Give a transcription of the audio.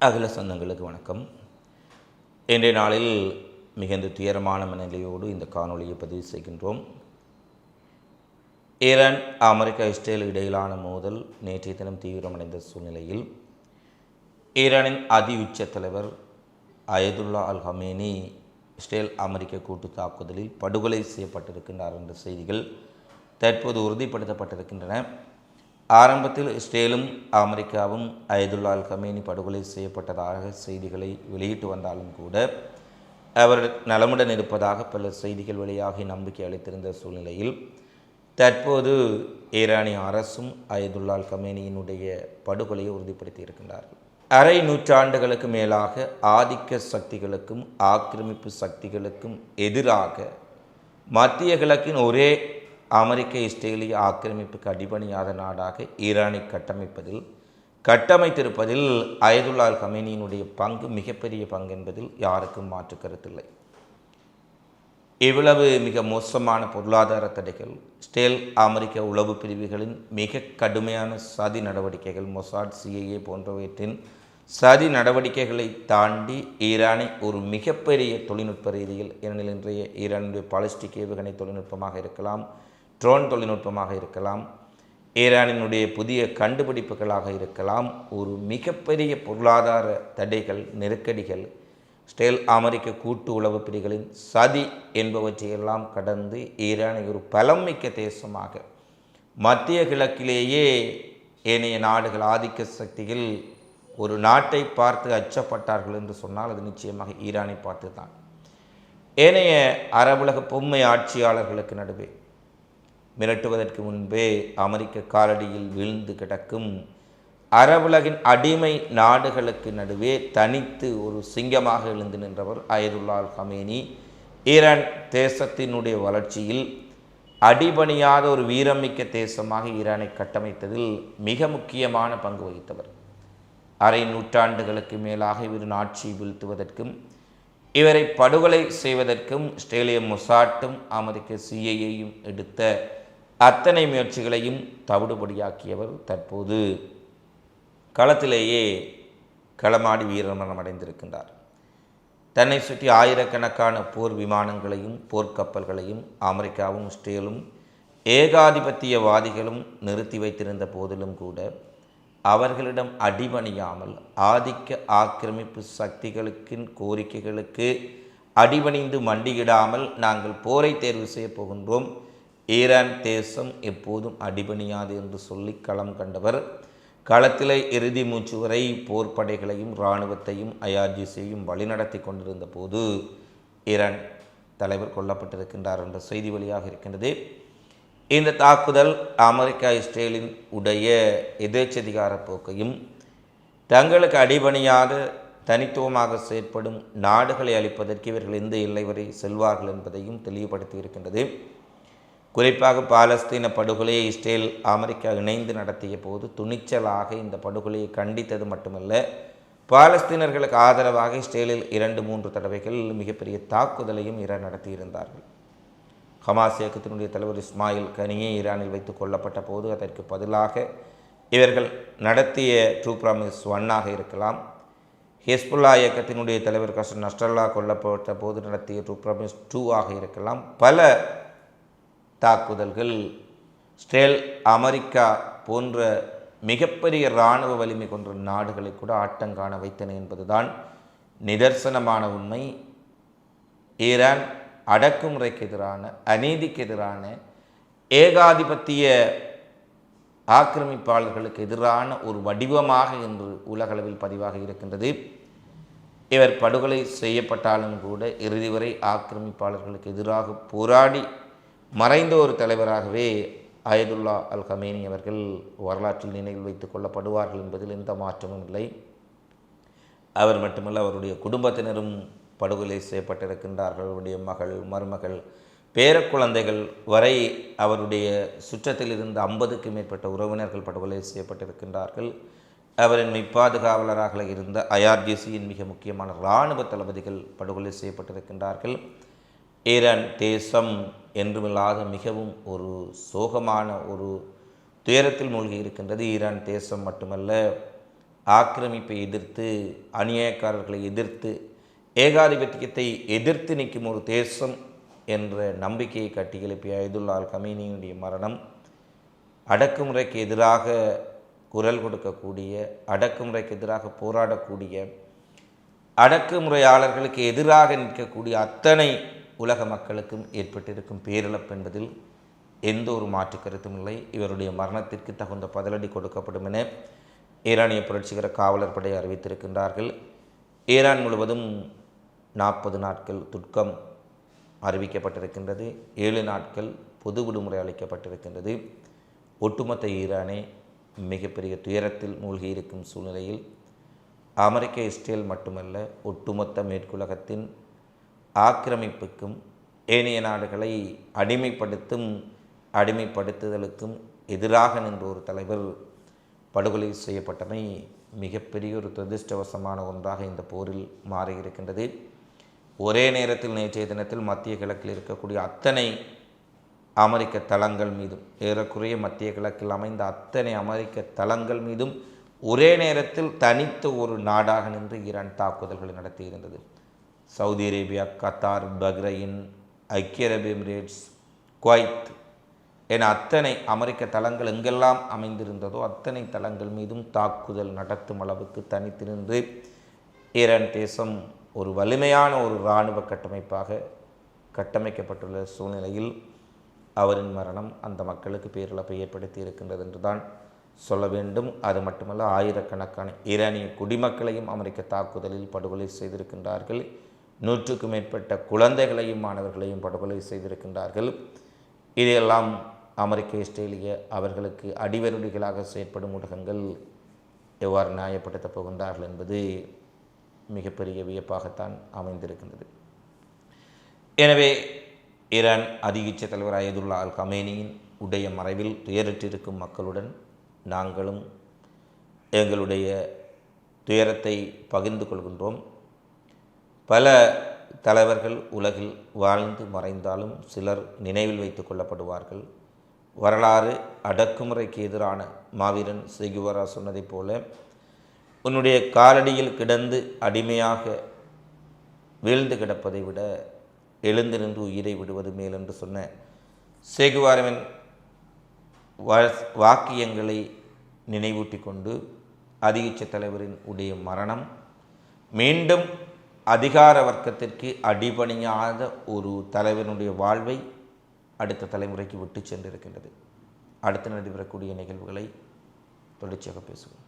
அகில சொந்தங்களுக்கு வணக்கம். இன்றைய நாளில் மிகுந்த துயரமான மனநிலையோடு இந்த காணொளியை பதிவு செய்கின்றோம். ஈரான் அமெரிக்கா இஸ்ரேல் இடையிலான மோதல் நேற்றைய தினம் தீவிரமடைந்த சூழ்நிலையில் ஈரானின் அதி உச்ச தலைவர் அயதுல்லா அல் ஹமேனி இஸ்ரேல் அமெரிக்க கூட்டு தாக்குதலில் படுகொலை செய்யப்பட்டிருக்கின்றார் என்ற செய்திகள் தற்போது உறுதிப்படுத்தப்பட்டிருக்கின்றன. ஆரம்பத்தில் இஸ்ரேலும் அமெரிக்காவும் அயதுல்லா அல் ஹமேனி படுகொலை செய்யப்பட்டதாக செய்திகளை வெளியிட்டு வந்தாலும் கூட அவர் நலமுடன் இருப்பதாக பல செய்திகள் வெளியாகி நம்பிக்கை அளித்திருந்த சூழ்நிலையில் தற்போது ஈரானிய அரசும் அயதுல்லா அல் ஹமேனியினுடைய படுகொலையை உறுதிப்படுத்தி இருக்கின்றார்கள். அரை நூற்றாண்டுகளுக்கு மேலாக ஆதிக்க சக்திகளுக்கும் ஆக்கிரமிப்பு சக்திகளுக்கும் எதிராக மத்திய கிழக்கின் ஒரே அமெரிக்க இஸ்ரேலிய ஆக்கிரமிப்புக்கு அடிபணியாத நாடாக ஈரானை கட்டமைத்திருப்பதில் அயதுல்லா அல் ஹமேனியினுடைய பங்கு மிகப்பெரிய பங்கு என்பதில் யாருக்கும் மாற்று கருத்தில்லை. இவ்வளவு மிக மோசமான பொருளாதார தடைகள், இஸ்ரேல் அமெரிக்க உளவு பிரிவுகளின் மிக கடுமையான சதி நடவடிக்கைகள், மொசாட் சிஐஏ போன்றவற்றின் சதி நடவடிக்கைகளை தாண்டி ஈரானை ஒரு மிகப்பெரிய தொழில்நுட்ப ரீதியில், ஏனெனில் இன்றைய ஈரானுடைய பாலிஸ்டிக் ஏவுகணை தொழில்நுட்பமாக இருக்கலாம், ட்ரோன் தொழில்நுட்பமாக இருக்கலாம், ஈரானினுடைய புதிய கண்டுபிடிப்புகளாக இருக்கலாம், ஒரு மிகப்பெரிய பொருளாதார தடைகள், நெருக்கடிகள், இஸ்ரேல் அமெரிக்க கூட்டு உளவு பிரிவுகளின் சதி என்பவற்றையெல்லாம் கடந்து ஈரானை ஒரு பலம் மிக்க தேசமாக, மத்திய கிழக்கிலேயே ஏனைய நாடுகள் ஆதிக்க சக்திகள் ஒரு நாட்டை பார்த்து அச்சப்பட்டார்கள் என்று சொன்னால் அது நிச்சயமாக ஈரானை பார்த்து தான். ஏனைய அரபுலக பொம்மை ஆட்சியாளர்களுக்கு நடுவே மிரட்டுவதற்கு முன்பே அமெரிக்க காலடியில் வீழ்ந்து கிடக்கும் அரபுலகின் அடிமை நாடுகளுக்கு நடுவே தனித்து ஒரு சிங்கமாக எழுந்து நின்றவர் அயதுல்லா அல் ஹமேனி. ஈரான் தேசத்தினுடைய வளர்ச்சியில் அடிபணியாத ஒரு வீரமிக்க தேசமாக ஈரானை கட்டமைத்ததில் மிக முக்கியமான பங்கு வகித்தவர். அரை நூற்றாண்டுகளுக்கு மேலாக இவர் ஆட்சி வீழ்த்துவதற்கும் இவரை படுகொலை செய்வதற்கும் இஸ்ரேலிய மொசாட்டும் அமெரிக்க சிஐஏயும் எடுத்த அத்தனை முயற்சிகளையும் தவிடுபடியாக்கியவர் தற்போது களத்திலேயே களமாடி வீரமரணம் அடைந்திருக்கின்றார். தன்னை சுற்றி ஆயிரக்கணக்கான போர் விமானங்களையும் போர்க்கப்பல்களையும் அமெரிக்காவும் இஸ்ரேலும் ஏகாதிபத்தியவாதிகளும் நிறுத்தி வைத்திருந்த போதிலும் கூட அவர்களிடம் அடிபணியாமல் ஆதிக்க ஆக்கிரமிப்பு சக்திகளுக்கின் கோரிக்கைகளுக்கு அடிபணிந்து மண்டியிடாமல் நாங்கள் போரை தேர்வு செய்ய போகின்றோம், ஈரான் தேசம் எப்போதும் அடிபணியாது என்று சொல்லி களம் கண்டவர். களத்திலே இறுதி மூச்சு வரை போர்ப்படைகளையும் இராணுவத்தையும் ஐஆர்ஜிசியையும் வழிநடத்தி கொண்டிருந்த போது ஈரான் தலைவர் கொல்லப்பட்டிருக்கின்றார் என்ற செய்தி வழியாக இருக்கின்றது. இந்த தாக்குதல் அமெரிக்கா இஸ்ரேலின் உடைய எதேச்சதிகார போக்கையும் தங்களுக்கு அடிபணியாத தனித்துவமாக செயற்படும் நாடுகளை அளிப்பதற்கு இவர்கள் எந்த எல்லை வரை செல்வார்கள் என்பதையும் தெளிவுபடுத்தி இருக்கின்றது. குறிப்பாக பாலஸ்தீன படுகொலையை இஸ்ரேல் அமெரிக்கா இணைந்து நடத்திய போது துணிச்சலாக இந்த படுகொலையை கண்டித்தது மட்டுமல்ல, பாலஸ்தீனர்களுக்கு ஆதரவாக இஸ்ரேலில் 2-3 தடவைகள் மிகப்பெரிய தாக்குதலையும் ஈரான் நடத்தியிருந்தார்கள். ஹமாஸ் இயக்கத்தினுடைய தலைவர் இஸ்மாயில் கனியே ஈரானில் வைத்து கொல்லப்பட்ட போது அதற்கு பதிலாக இவர்கள் நடத்திய ட்ரூ ப்ராமிஸ் 1 இருக்கலாம். ஹிஸ்புல்லா இயக்கத்தினுடைய தலைவர் கசன் நஸ்ரல்லா கொல்லப்பட்ட போது நடத்திய ட்ரூ ப்ராமிஸ் 2 இருக்கலாம். பல தாக்குதல்கள் இஸ்ரேல் அமெரிக்கா போன்ற மிகப்பெரிய இராணுவ வலிமை கொண்ட நாடுகளை கூட ஆட்டங்காண வைத்தன என்பதுதான் நிதர்சனமான உண்மை. ஈரான் அடக்குமுறைக்கு எதிரான, அநீதிக்கு எதிரான, ஏகாதிபத்திய ஆக்கிரமிப்பாளர்களுக்கு எதிரான ஒரு வடிவமாக இன்று உலகளவில் பதிவாக இருக்கின்றது. இவர் படுகொலை செய்யப்பட்டாலும் கூட இறுதி வரை ஆக்கிரமிப்பாளர்களுக்கு எதிராக போராடி மறைந்த ஒரு தலைவராகவே அயதுல்லா அல் ஹமேனி அவர்கள் வரலாற்றில் நினைவில் வைத்துக் கொள்ளப்படுவார்கள் என்பதில் எந்த மாற்றமும் இல்லை. அவர் மட்டுமல்ல, அவருடைய குடும்பத்தினரும் படுகொலை செய்யப்பட்டிருக்கின்றார்கள். அவருடைய மகள், மருமகள், பேரக்குழந்தைகள் வரை அவருடைய சுற்றத்தில் இருந்த 50க்கும் மேற்பட்ட உறவினர்கள் படுகொலை செய்யப்பட்டிருக்கின்றார்கள். அவரின் மெய்ப்பாதுகாவலராக இருந்த ஐஆர்ஜிசியின் மிக முக்கியமான இராணுவ தளபதிகள் படுகொலை செய்யப்பட்டிருக்கின்றார்கள். ஈரான் தேசம் என்றுமில்லாத மிகவும் ஒரு சோகமான ஒரு துயரத்தில் மூழ்கி இருக்கின்றது. ஈரான் தேசம் மட்டுமல்ல, ஆக்கிரமிப்பை எதிர்த்து, அநியாயக்காரர்களை எதிர்த்து, ஏகாதிபத்தியத்தை எதிர்த்து நிற்கும் ஒரு தேசம் என்ற நம்பிக்கையை கட்டியெழுப்பிய அயதுல்லா அல் கமீனியுடைய மரணம், அடக்குமுறைக்கு எதிராக குரல் கொடுக்கக்கூடிய, அடக்குமுறைக்கு எதிராக போராடக்கூடிய, அடக்குமுறையாளர்களுக்கு எதிராக நிற்கக்கூடிய அத்தனை உலக மக்களுக்கும் ஏற்பட்டிருக்கும் பேரிழப்பு என்பதில் எந்த ஒரு மாற்று கருத்தும் இல்லை. இவருடைய மரணத்திற்கு தகுந்த பதிலடி கொடுக்கப்படும் என ஈரானிய புரட்சிகர காவலர் படை அறிவித்திருக்கின்றார்கள். ஈரான் முழுவதும் 40 நாட்கள் துக்கம் அறிவிக்கப்பட்டிருக்கின்றது. 7 நாட்கள் பொது விடுமுறை அளிக்கப்பட்டிருக்கின்றது. ஒட்டுமொத்த ஈரானே மிகப்பெரிய துயரத்தில் மூழ்கியிருக்கும் சூழ்நிலையில் அமெரிக்க, இஸ்ரேல் மட்டுமல்ல, ஒட்டுமொத்த மேற்குலகத்தின் ஆக்கிரமிப்புக்கும் ஏனைய நாடுகளை அடிமைப்படுத்துதலுக்கும் எதிராக நின்ற ஒரு தலைவர் படுகொலை செய்யப்பட்டமை மிகப்பெரிய ஒரு துரதிர்ஷ்டவசமான ஒன்றாக இந்த போரில் மாறியிருக்கின்றது. ஒரே நேரத்தில் நேற்றைய தினத்தில் மத்திய கிழக்கில் இருக்கக்கூடிய அத்தனை அமெரிக்க தளங்கள் மீதும், ஏறக்குறைய மத்திய கிழக்கில் அமைந்த அத்தனை அமெரிக்க தளங்கள் மீதும் ஒரே நேரத்தில் தனித்த ஒரு நாடாக நின்று ஈரான் தாக்குதல்களை நடத்தியிருந்தது. சவுதி அரேபியா, கத்தார், பஹ்ரைன், ஐக்கிய அரபு எமிரேட்ஸ், குவைத் என அத்தனை அமெரிக்க தளங்கள் எங்கெல்லாம் அமைந்திருந்ததோ அத்தனை தளங்கள் மீதும் தாக்குதல் நடத்தும் அளவுக்கு தனித்திருந்து ஈரான் தேசம் ஒரு வலிமையான ஒரு இராணுவ கட்டமைப்பாக கட்டமைக்கப்பட்டுள்ள சூழ்நிலையில் அவரின் மரணம் அந்த மக்களுக்கு பேரிழப்பை ஏற்படுத்தி இருக்கின்றது என்றுதான் சொல்ல வேண்டும். அது மட்டுமல்ல, ஆயிரக்கணக்கான ஈரானிய குடிமக்களையும் அமெரிக்க தாக்குதலில் படுகொலை செய்திருக்கின்றார்கள். 100க்கும் மேற்பட்ட குழந்தைகளையும் மாணவர்களையும் படுகொலை செய்திருக்கின்றார்கள். இதையெல்லாம் அமெரிக்க, இஸ்ரேலிய அவர்களுக்கு அடிவருடிகளாக செயற்படும் ஊடகங்கள் எவ்வாறு நியாயப்படுத்தப் போகின்றார்கள் என்பது மிகப்பெரிய வியப்பாகத்தான் அமைந்திருக்கின்றது. எனவே ஈரான் அதிகீச்ச தலைவர் அயதுல்லா அல் கமேனியின் உடைய மறைவில் துயரற்றிருக்கும் மக்களுடன் நாங்களும் எங்களுடைய துயரத்தை பகிர்ந்து கொள்கின்றோம். பல தலைவர்கள் உலகில் வாழ்ந்து மறைந்தாலும் சிலர் நினைவில் வைத்து கொள்ளப்படுவார்கள். வரலாறு அடக்குமுறைக்கு எதிரான மாவீரன் செகுவரா சொன்னதைப் போல, உன்னுடைய காலடியில் கிடந்து அடிமையாக வீழ்ந்து கிடப்பதை விட எழுந்து நின்று உயிரை விடுவது மேல் என்று சொன்ன செகுவாராவின் வாக்கியங்களை நினைவூட்டி கொண்டு அதிகீச்ச தலைவரின் உடைய மரணம் மீண்டும் அதிகார வர்க்கத்திற்கு அடிபணியாத ஒரு தலைவனுடைய வாழ்வை அடுத்த தலைமுறைக்கு விட்டு சென்றிருக்கின்றது. அடுத்து நடைபெறக்கூடிய நிகழ்வுகளை தொடர்ச்சியாக பேசுவோம்.